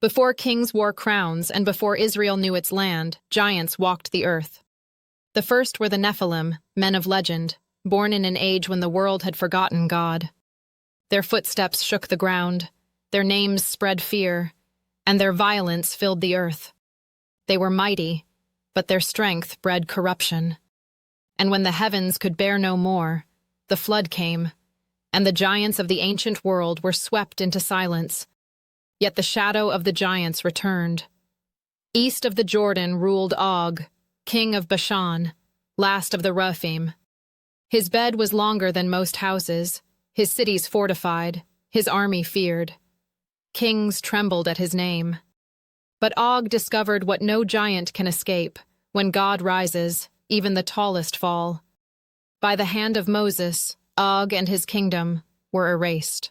Before kings wore crowns and before Israel knew its land, giants walked the earth. The first were the Nephilim, men of legend, born in an age when the world had forgotten God. Their footsteps shook the ground, their names spread fear, and their violence filled the earth. They were mighty, but their strength bred corruption. And when the heavens could bear no more, the flood came, and the giants of the ancient world were swept into silence. Yet the shadow of the giants returned. East of the Jordan ruled Og, king of Bashan, last of the Rephaim. His bed was longer than most houses, his cities fortified, his army feared. Kings trembled at his name. But Og discovered what no giant can escape. When God rises, even the tallest fall. By the hand of Moses, Og and his kingdom were erased.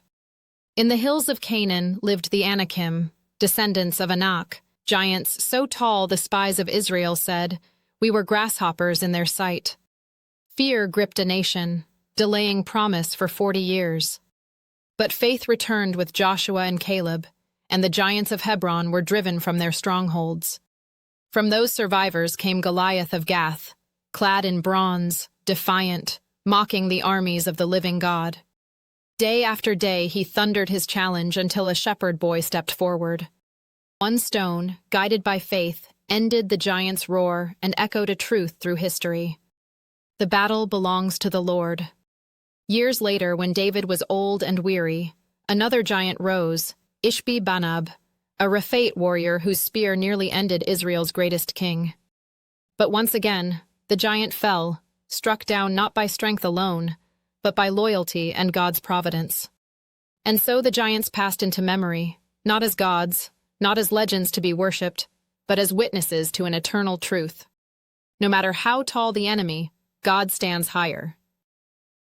In the hills of Canaan lived the Anakim, descendants of Anak, giants so tall the spies of Israel said, "We were grasshoppers in their sight." Fear gripped a nation, delaying promise for 40 years. But faith returned with Joshua and Caleb, and the giants of Hebron were driven from their strongholds. From those survivors came Goliath of Gath, clad in bronze, defiant, mocking the armies of the living God. Day after day he thundered his challenge until a shepherd boy stepped forward. One stone, guided by faith, ended the giant's roar and echoed a truth through history. The battle belongs to the Lord. Years later, when David was old and weary, another giant rose, Ishbi-Benob, a Rephate warrior whose spear nearly ended Israel's greatest king. But once again, the giant fell, struck down not by strength alone, but by loyalty and God's providence. And so the giants passed into memory, not as gods, not as legends to be worshipped, but as witnesses to an eternal truth. No matter how tall the enemy, God stands higher.